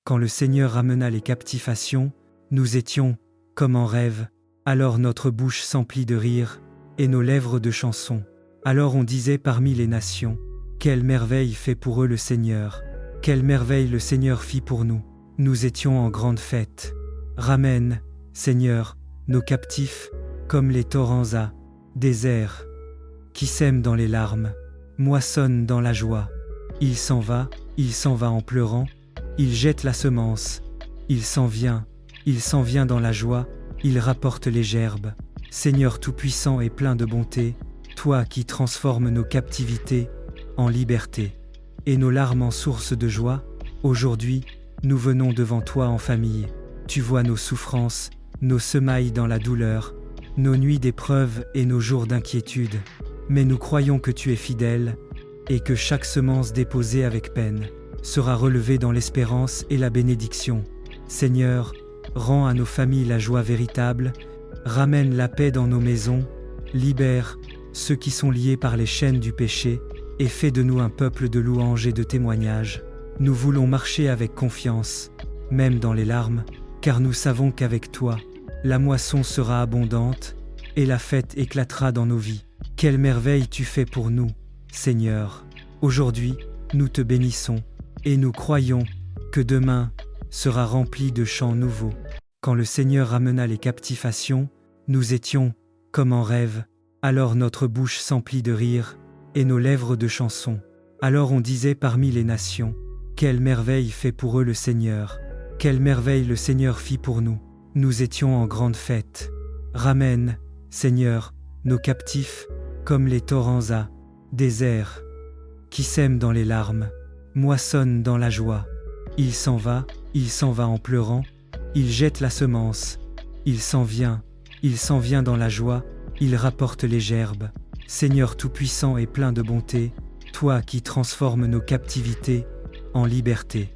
Quand le Seigneur ramena les captifs à Sion, nous étions, comme en rêve, alors notre bouche s'emplit de rire, et nos lèvres de chansons. Alors on disait parmi les nations, quelle merveille fait pour eux le Seigneur, quelle merveille le Seigneur fit pour nous. Nous étions en grande fête. Ramène, Seigneur, nos captifs, comme les torrents à désert, qui sème dans les larmes, moissonne dans la joie. Il s'en va en pleurant, il jette la semence, il s'en vient dans la joie, il rapporte les gerbes. Seigneur tout-puissant et plein de bonté, toi qui transformes nos captivités en liberté, et nos larmes en source de joie, aujourd'hui, nous venons devant toi en famille. Tu vois nos souffrances, nos semailles dans la douleur, nos nuits d'épreuve et nos jours d'inquiétude. Mais nous croyons que tu es fidèle, et que chaque semence déposée avec peine sera relevée dans l'espérance et la bénédiction. Seigneur, rends à nos familles la joie véritable, ramène la paix dans nos maisons, libère ceux qui sont liés par les chaînes du péché, et fais de nous un peuple de louanges et de témoignages. Nous voulons marcher avec confiance, même dans les larmes, car nous savons qu'avec toi, la moisson sera abondante, et la fête éclatera dans nos vies. Quelle merveille tu fais pour nous, Seigneur. Aujourd'hui, nous te bénissons, et nous croyons que demain sera rempli de chants nouveaux. Quand le Seigneur ramena les captifs à Sion, nous étions, comme en rêve, alors notre bouche s'emplit de rire, et nos lèvres de chansons. Alors on disait parmi les nations, quelle merveille fait pour eux le Seigneur, quelle merveille le Seigneur fit pour nous. Nous étions en grande fête. Ramène, Seigneur, nos captifs, comme les torrents à désert, qui sème dans les larmes, moissonne dans la joie. Il s'en va en pleurant, il jette la semence, il s'en vient dans la joie, il rapporte les gerbes. Seigneur tout-puissant et plein de bonté, toi qui transformes nos captivités en liberté,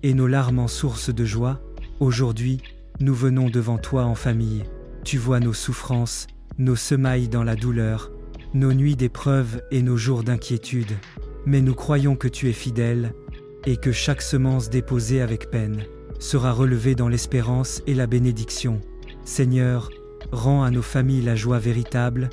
et nos larmes en source de joie, aujourd'hui, nous venons devant toi en famille. Tu vois nos souffrances, nos semailles dans la douleur, nos nuits d'épreuve et nos jours d'inquiétude. Mais nous croyons que tu es fidèle, et que chaque semence déposée avec peine sera relevée dans l'espérance et la bénédiction. Seigneur, rends à nos familles la joie véritable,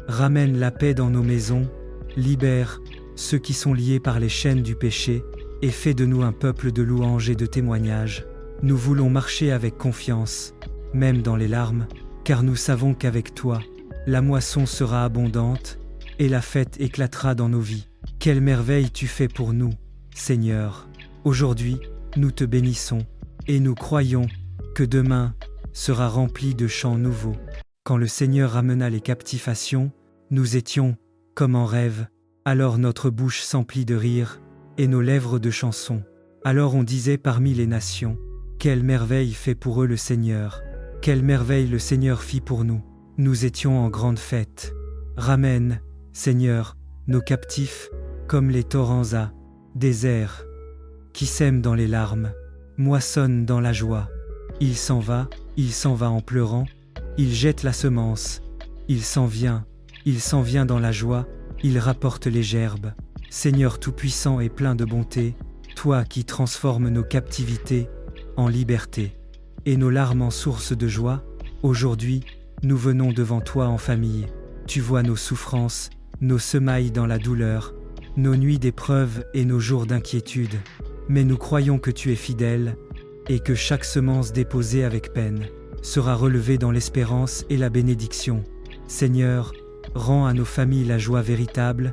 ramène la paix dans nos maisons, libère ceux qui sont liés par les chaînes du péché, et fais de nous un peuple de louanges et de témoignages. Nous voulons marcher avec confiance, même dans les larmes, car nous savons qu'avec toi, la moisson sera abondante, et la fête éclatera dans nos vies. Quelle merveille tu fais pour nous, Seigneur. Aujourd'hui, nous te bénissons, et nous croyons que demain sera rempli de chants nouveaux. Quand le Seigneur ramena les captifs à Sion, nous étions, comme en rêve, alors notre bouche s'emplit de rire, et nos lèvres de chansons. Alors on disait parmi les nations, quelle merveille fait pour eux le Seigneur, quelle merveille le Seigneur fit pour nous. Nous étions en grande fête. Ramène, Seigneur, nos captifs, comme les torrents à désert, qui sème dans les larmes, moissonne dans la joie. Il s'en va en pleurant, il jette la semence, il s'en vient dans la joie, il rapporte les gerbes. Seigneur tout-puissant et plein de bonté, toi qui transformes nos captivités en liberté, et nos larmes en source de joie, aujourd'hui, nous venons devant toi en famille. Tu vois nos souffrances, nos semailles dans la douleur, nos nuits d'épreuve et nos jours d'inquiétude. Mais nous croyons que tu es fidèle, et que chaque semence déposée avec peine sera relevée dans l'espérance et la bénédiction. Seigneur, rends à nos familles la joie véritable,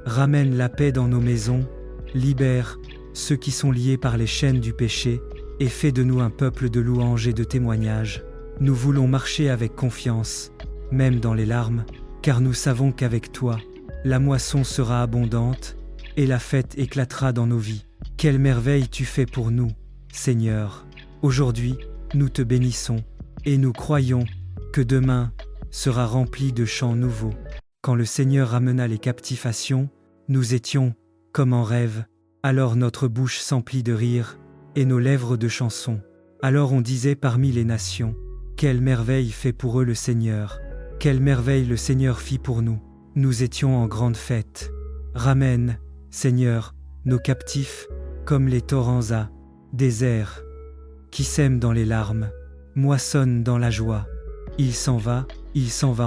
ramène la paix dans nos maisons, libère ceux qui sont liés par les chaînes du péché, et fais de nous un peuple de louanges et de témoignages. Nous voulons marcher avec confiance, même dans les larmes, car nous savons qu'avec toi, la moisson sera abondante, et la fête éclatera dans nos vies. Quelle merveille tu fais pour nous, Seigneur. Aujourd'hui, nous te bénissons, et nous croyons que demain sera rempli de chants nouveaux. Quand le Seigneur ramena les captifs à Sion, nous étions, comme en rêve, alors notre bouche s'emplit de rire, et nos lèvres de chansons. Alors on disait parmi les nations, quelle merveille fait pour eux le Seigneur, quelle merveille le Seigneur fit pour nous. Nous étions en grande fête. Ramène, Seigneur, nos captifs, comme les torrents à désert, qui sème dans les larmes, moissonne dans la joie. Il s'en va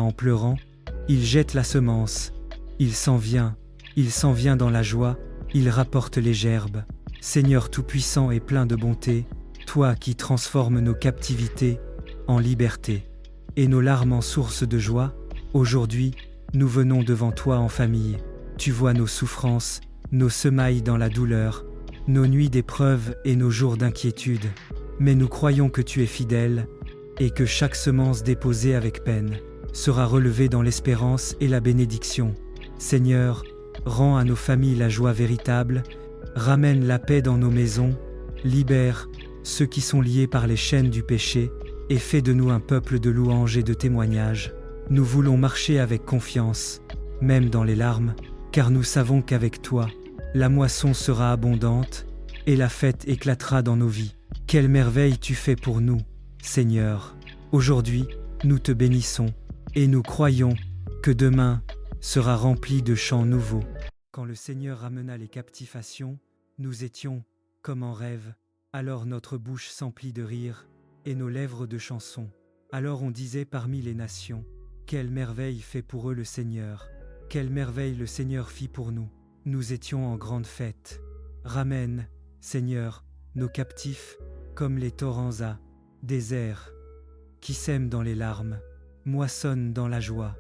en pleurant, il jette la semence, il s'en vient dans la joie, il rapporte les gerbes. Seigneur tout-puissant et plein de bonté, toi qui transformes nos captivités en liberté, et nos larmes en source de joie, aujourd'hui, nous venons devant toi en famille. Tu vois nos souffrances, nos semailles dans la douleur, nos nuits d'épreuve et nos jours d'inquiétude. Mais nous croyons que tu es fidèle, et que chaque semence déposée avec peine sera relevée dans l'espérance et la bénédiction. Seigneur, rends à nos familles la joie véritable, ramène la paix dans nos maisons, libère ceux qui sont liés par les chaînes du péché, et fais de nous un peuple de louanges et de témoignages. Nous voulons marcher avec confiance, même dans les larmes, car nous savons qu'avec toi, la moisson sera abondante, et la fête éclatera dans nos vies. Quelle merveille tu fais pour nous, Seigneur. Aujourd'hui, nous te bénissons, et nous croyons que demain sera rempli de chants nouveaux. Quand le Seigneur ramena les captifs à Sion, nous étions comme en rêve, alors notre bouche s'emplit de rire, et nos lèvres de chansons. Alors on disait parmi les nations, quelle merveille fait pour eux le Seigneur, quelle merveille le Seigneur fit pour nous. Nous étions en grande fête. Ramène, Seigneur, nos captifs, comme les torrents à désert, qui sème dans les larmes, moissonne dans la joie.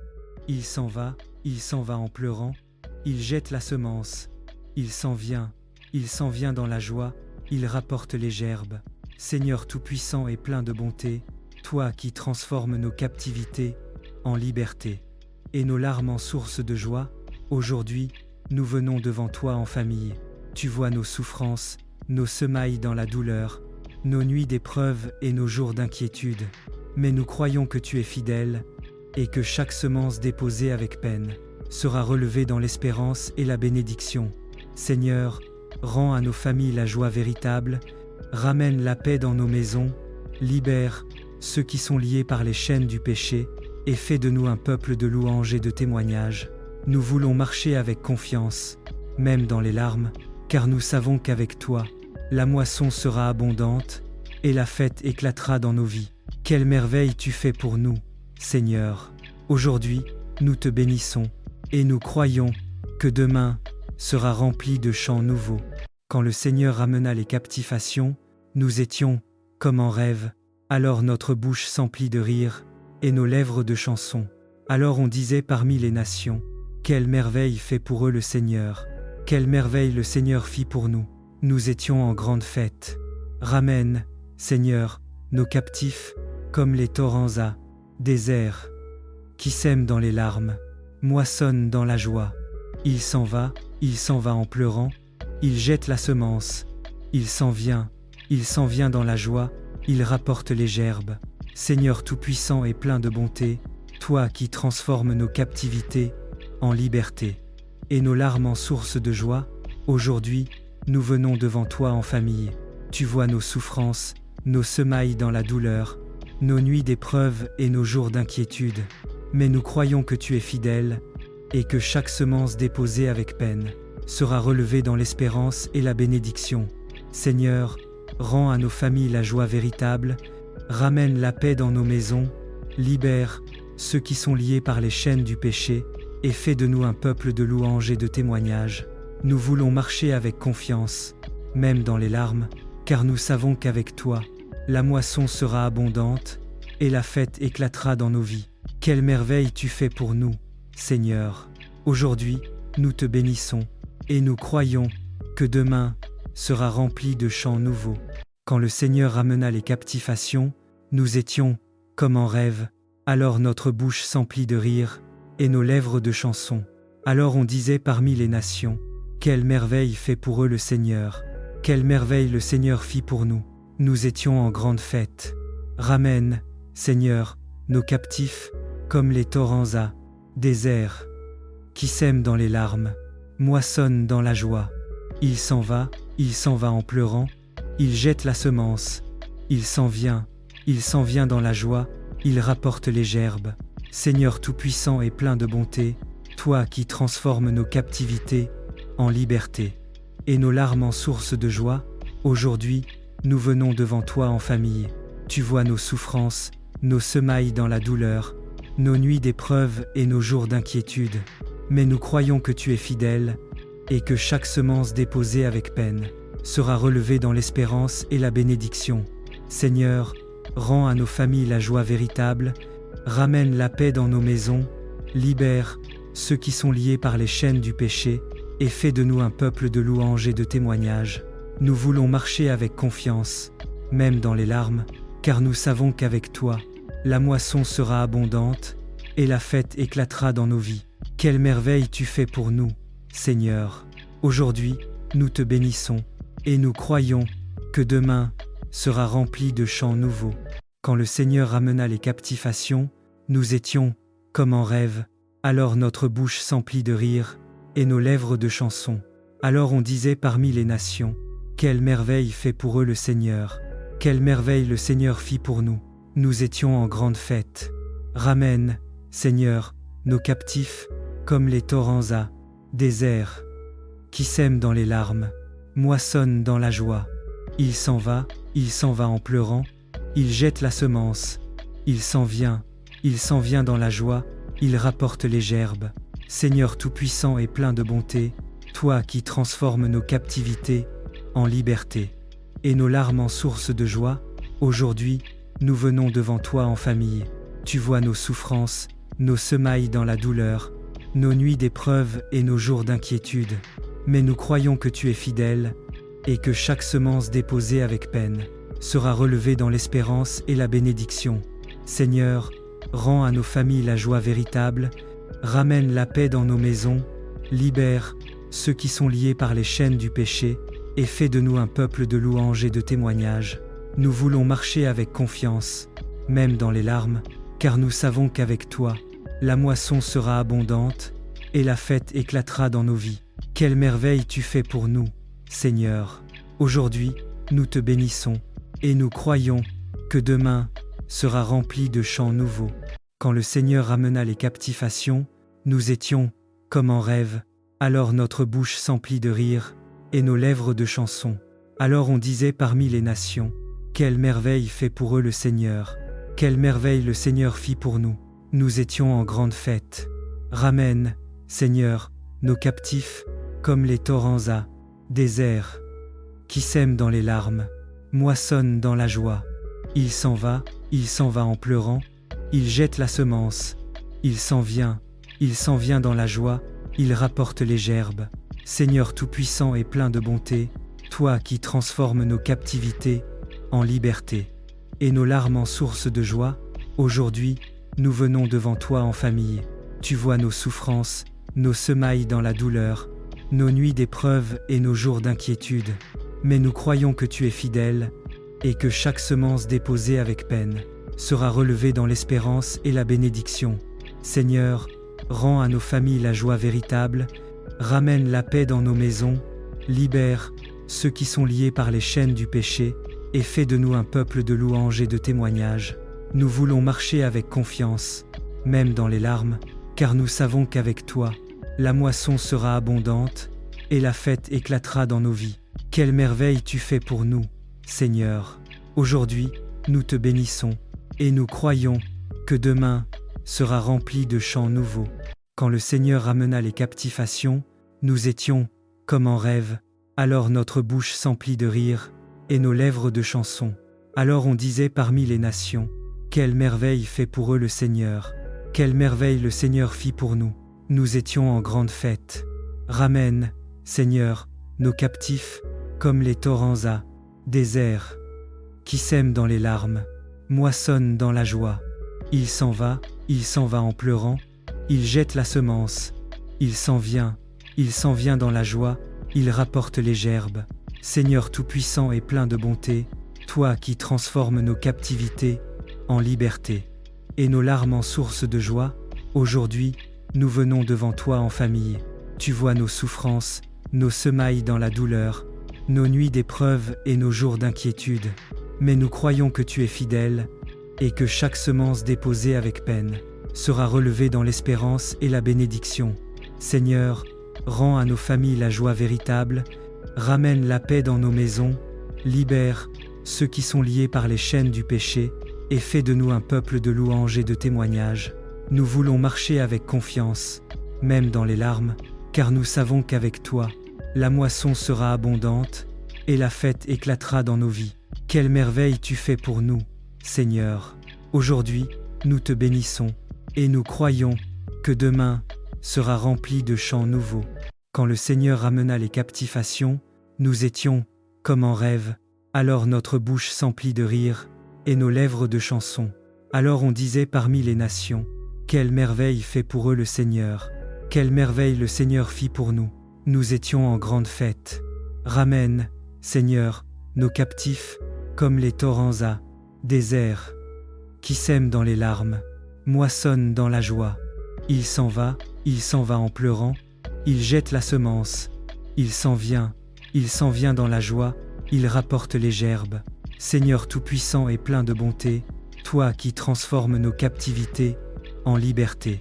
Il s'en va en pleurant, il jette la semence, il s'en vient dans la joie, il rapporte les gerbes. Seigneur tout-puissant et plein de bonté, toi qui transformes nos captivités en liberté, et nos larmes en source de joie, aujourd'hui, nous venons devant toi en famille. Tu vois nos souffrances, nos semailles dans la douleur, nos nuits d'épreuve et nos jours d'inquiétude. Mais nous croyons que tu es fidèle, et que chaque semence déposée avec peine sera relevée dans l'espérance et la bénédiction. Seigneur, rends à nos familles la joie véritable, ramène la paix dans nos maisons, libère ceux qui sont liés par les chaînes du péché, et fais de nous un peuple de louanges et de témoignages. Nous voulons marcher avec confiance, même dans les larmes, car nous savons qu'avec toi, la moisson sera abondante, et la fête éclatera dans nos vies. Quelle merveille tu fais pour nous, Seigneur. Aujourd'hui, nous te bénissons, et nous croyons que demain sera rempli de chants nouveaux. Quand le Seigneur ramena les captifs à Sion, nous étions comme en rêve, alors notre bouche s'emplit de rire, et nos lèvres de chansons. Alors on disait parmi les nations, quelle merveille fait pour eux le Seigneur, quelle merveille le Seigneur fit pour nous. Nous étions en grande fête. Ramène, Seigneur, nos captifs, comme les torrents à désert, qui sème dans les larmes, moissonne dans la joie. Il s'en va en pleurant, il jette la semence, il s'en vient dans la joie, il rapporte les gerbes. Seigneur tout-puissant et plein de bonté, toi qui transformes nos captivités en liberté, et nos larmes en source de joie, aujourd'hui, nous venons devant toi en famille. Tu vois nos souffrances, nos semailles dans la douleur, nos nuits d'épreuve et nos jours d'inquiétude. Mais nous croyons que tu es fidèle, et que chaque semence déposée avec peine sera relevée dans l'espérance et la bénédiction. Seigneur, rends à nos familles la joie véritable, ramène la paix dans nos maisons, libère ceux qui sont liés par les chaînes du péché, et fais de nous un peuple de louanges et de témoignages. Nous voulons marcher avec confiance, même dans les larmes, car nous savons qu'avec toi, la moisson sera abondante, et la fête éclatera dans nos vies. Quelle merveille tu fais pour nous, Seigneur. Aujourd'hui, nous te bénissons, et nous croyons que demain sera rempli de chants nouveaux. Quand le Seigneur ramena les captifs à Sion, nous étions comme en rêve, alors notre bouche s'emplit de rire, et nos lèvres de chansons. Alors on disait parmi les nations, quelle merveille fait pour eux le Seigneur, quelle merveille le Seigneur fit pour nous. Nous étions en grande fête. Ramène, Seigneur, nos captifs, comme les torrents à désert, qui sème dans les larmes, moissonne dans la joie. Il s'en va en pleurant, il jette la semence, il s'en vient dans la joie, il rapporte les gerbes. Seigneur tout-puissant et plein de bonté, toi qui transformes nos captivités en liberté, et nos larmes en source de joie, aujourd'hui, nous venons devant toi en famille. Tu vois nos souffrances, nos semailles dans la douleur, nos nuits d'épreuve et nos jours d'inquiétude. Mais nous croyons que tu es fidèle, et que chaque semence déposée avec peine sera relevée dans l'espérance et la bénédiction. Seigneur, rends à nos familles la joie véritable, ramène la paix dans nos maisons, libère ceux qui sont liés par les chaînes du péché, et fais de nous un peuple de louanges et de témoignages. Nous voulons marcher avec confiance, même dans les larmes, car nous savons qu'avec toi, la moisson sera abondante, et la fête éclatera dans nos vies. Quelle merveille tu fais pour nous, Seigneur. Aujourd'hui, nous te bénissons, et nous croyons que demain sera rempli de chants nouveaux. Quand le Seigneur ramena les captifs à Sion, nous étions comme en rêve, alors notre bouche s'emplit de rire, et nos lèvres de chansons. Alors on disait parmi les nations, quelle merveille fait pour eux le Seigneur, quelle merveille le Seigneur fit pour nous. Nous étions en grande fête. Ramène, Seigneur, nos captifs, comme les torrents à désert, qui sèment dans les larmes, moissonne dans la joie. Il s'en va en pleurant, il jette la semence, il s'en vient dans la joie, il rapporte les gerbes. Seigneur tout-puissant et plein de bonté, toi qui transformes nos captivités en liberté, et nos larmes en source de joie, aujourd'hui, nous venons devant toi en famille. Tu vois nos souffrances, nos semailles dans la douleur, nos nuits d'épreuve et nos jours d'inquiétude. Mais nous croyons que tu es fidèle, et que chaque semence déposée avec peine sera relevée dans l'espérance et la bénédiction. Seigneur, rends à nos familles la joie véritable, ramène la paix dans nos maisons, libère ceux qui sont liés par les chaînes du péché, et fais de nous un peuple de louanges et de témoignages. Nous voulons marcher avec confiance, même dans les larmes, car nous savons qu'avec toi, la moisson sera abondante, et la fête éclatera dans nos vies. Quelle merveille tu fais pour nous, Seigneur. Aujourd'hui, nous te bénissons, et nous croyons que demain sera rempli de chants nouveaux. Quand le Seigneur ramena les captifs à Sion, nous étions comme en rêve, alors notre bouche s'emplit de rire, et nos lèvres de chansons. Alors on disait parmi les nations, quelle merveille fait pour eux le Seigneur, quelle merveille le Seigneur fit pour nous. Nous étions en grande fête. Ramène, Seigneur, nos captifs, comme les torrents à désert, qui sèment dans les larmes, moissonne dans la joie. Il s'en va en pleurant, il jette la semence, il s'en vient dans la joie, il rapporte les gerbes. Seigneur tout-puissant et plein de bonté, toi qui transformes nos captivités en liberté, et nos larmes en source de joie, aujourd'hui, nous venons devant toi en famille. Tu vois nos souffrances, nos semailles dans la douleur, nos nuits d'épreuve et nos jours d'inquiétude. Mais nous croyons que tu es fidèle, et que chaque semence déposée avec peine sera relevée dans l'espérance et la bénédiction. Seigneur, rends à nos familles la joie véritable, ramène la paix dans nos maisons, libère ceux qui sont liés par les chaînes du péché, et fais de nous un peuple de louanges et de témoignages. Nous voulons marcher avec confiance, même dans les larmes, car nous savons qu'avec toi, la moisson sera abondante, et la fête éclatera dans nos vies. Quelle merveille tu fais pour nous, Seigneur. Aujourd'hui, nous te bénissons, et nous croyons que demain sera rempli de chants nouveaux. Quand le Seigneur ramena les captifs à Sion, nous étions comme en rêve, alors notre bouche s'emplit de rire, et nos lèvres de chansons. Alors on disait parmi les nations, quelle merveille fait pour eux le Seigneur, quelle merveille le Seigneur fit pour nous. Nous étions en grande fête. Ramène, Seigneur, nos captifs, comme les torrents à désert, qui sèment dans les larmes, moissonne dans la joie. Il s'en va en pleurant, il jette la semence, il s'en vient dans la joie, il rapporte les gerbes. Seigneur tout-puissant et plein de bonté, toi qui transformes nos captivités en liberté, et nos larmes en source de joie, aujourd'hui, nous venons devant toi en famille. Tu vois nos souffrances, nos semailles dans la douleur, nos nuits d'épreuve et nos jours d'inquiétude. Mais nous croyons que tu es fidèle, et que chaque semence déposée avec peine sera relevée dans l'espérance et la bénédiction. Seigneur, rends à nos familles la joie véritable, ramène la paix dans nos maisons, libère ceux qui sont liés par les chaînes du péché, et fais de nous un peuple de louanges et de témoignages. Nous voulons marcher avec confiance, même dans les larmes, car nous savons qu'avec toi, la moisson sera abondante, et la fête éclatera dans nos vies. Quelle merveille tu fais pour nous, Seigneur. Aujourd'hui, nous te bénissons, et nous croyons que demain sera rempli de chants nouveaux. Quand le Seigneur ramena les captifs à Sion, nous étions comme en rêve, alors notre bouche s'emplit de rire, et nos lèvres de chansons. Alors on disait parmi les nations, quelle merveille fait pour eux le Seigneur, quelle merveille le Seigneur fit pour nous. Nous étions en grande fête. Ramène, Seigneur, nos captifs, comme les torrents à désert, qui sème dans les larmes, moissonne dans la joie. Il s'en va en pleurant, il jette la semence, il s'en vient dans la joie, il rapporte les gerbes. Seigneur tout-puissant et plein de bonté, toi qui transformes nos captivités en liberté,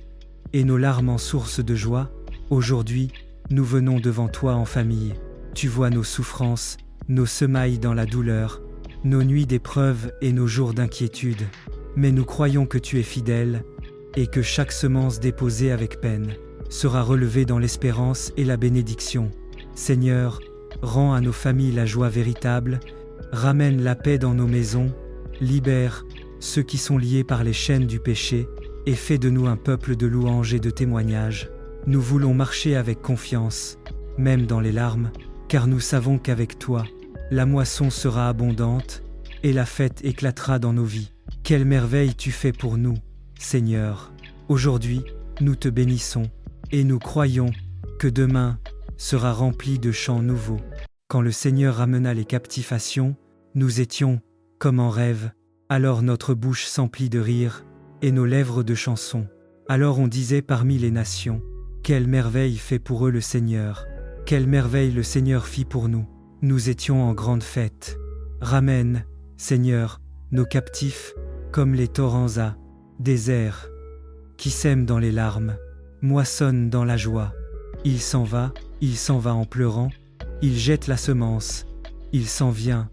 et nos larmes en source de joie, aujourd'hui, nous venons devant toi en famille. Tu vois nos souffrances, nos semailles dans la douleur, nos nuits d'épreuve et nos jours d'inquiétude. Mais nous croyons que tu es fidèle, et que chaque semence déposée avec peine sera relevée dans l'espérance et la bénédiction. Seigneur, rends à nos familles la joie véritable, ramène la paix dans nos maisons, libère ceux qui sont liés par les chaînes du péché, et fais de nous un peuple de louanges et de témoignages. Nous voulons marcher avec confiance, même dans les larmes, car nous savons qu'avec toi, la moisson sera abondante, et la fête éclatera dans nos vies. Quelle merveille tu fais pour nous, Seigneur. Aujourd'hui, nous te bénissons, et nous croyons que demain sera rempli de chants nouveaux. Quand le Seigneur ramena les captifs à Sion, nous étions comme en rêve, alors notre bouche s'emplit de rire, et nos lèvres de chansons. Alors on disait parmi les nations, quelle merveille fait pour eux le Seigneur, quelle merveille le Seigneur fit pour nous. Nous étions en grande fête. Ramène, Seigneur, nos captifs, comme les torrents à désert, qui sème dans les larmes, moissonne dans la joie. Il s'en va en pleurant, il jette la semence, il s'en vient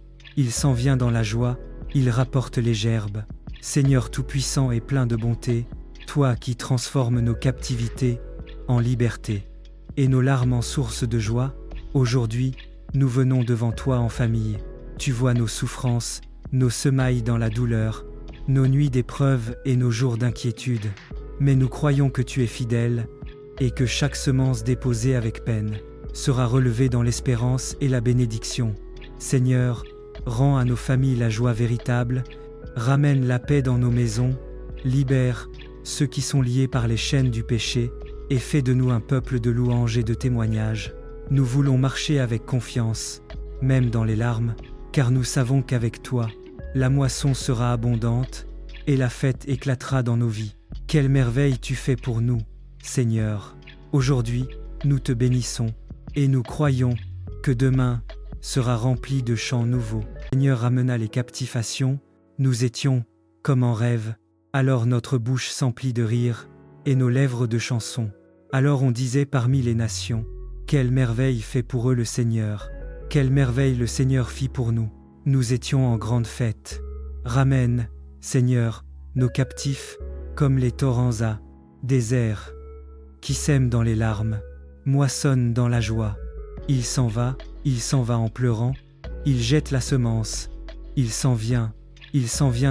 dans la joie, il rapporte les gerbes. Seigneur tout-puissant et plein de bonté, toi qui transformes nos captivités en liberté, et nos larmes en source de joie, aujourd'hui, nous venons devant toi en famille. Tu vois nos souffrances, nos semailles dans la douleur, nos nuits d'épreuve et nos jours d'inquiétude. Mais nous croyons que tu es fidèle, et que chaque semence déposée avec peine sera relevée dans l'espérance et la bénédiction. Seigneur, rends à nos familles la joie véritable, ramène la paix dans nos maisons, libère ceux qui sont liés par les chaînes du péché, et fais de nous un peuple de louanges et de témoignages. Nous voulons marcher avec confiance, même dans les larmes, car nous savons qu'avec toi, la moisson sera abondante, et la fête éclatera dans nos vies. Quelle merveille tu fais pour nous, Seigneur. Aujourd'hui, nous te bénissons, et nous croyons que demain sera rempli de chants nouveaux. Seigneur ramena les captifs à Sion, nous étions comme en rêve, alors notre bouche s'emplit de rire, et nos lèvres de chansons. Alors on disait parmi les nations, quelle merveille fait pour eux le Seigneur, quelle merveille le Seigneur fit pour nous. Nous étions en grande fête. Ramène, Seigneur, nos captifs, comme les torrents à désert, qui sème dans les larmes, moissonne dans la joie. Il s'en va en pleurant, il jette la semence, il s'en vient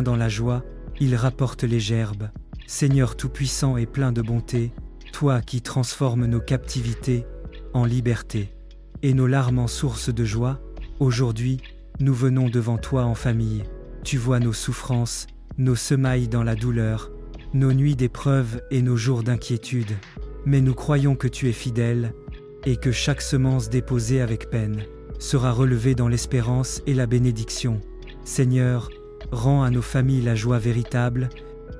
dans la joie, il rapporte les gerbes. Seigneur tout-puissant et plein de bonté, toi qui transformes nos captivités en liberté, et nos larmes en source de joie, aujourd'hui, nous venons devant toi en famille. Tu vois nos souffrances, nos semailles dans la douleur, nos nuits d'épreuve et nos jours d'inquiétude. Mais nous croyons que tu es fidèle, et que chaque semence déposée avec peine sera relevée dans l'espérance et la bénédiction. Seigneur, rends à nos familles la joie véritable,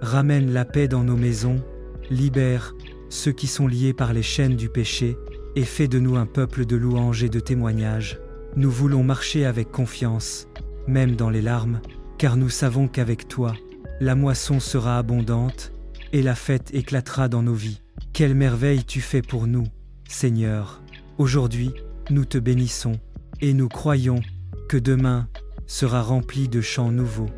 ramène la paix dans nos maisons, libère ceux qui sont liés par les chaînes du péché, et fais de nous un peuple de louanges et de témoignages. Nous voulons marcher avec confiance, même dans les larmes, car nous savons qu'avec toi, la moisson sera abondante, et la fête éclatera dans nos vies. Quelle merveille tu fais pour nous, Seigneur. Aujourd'hui, nous te bénissons, et nous croyons que demain sera remplie de chants nouveaux.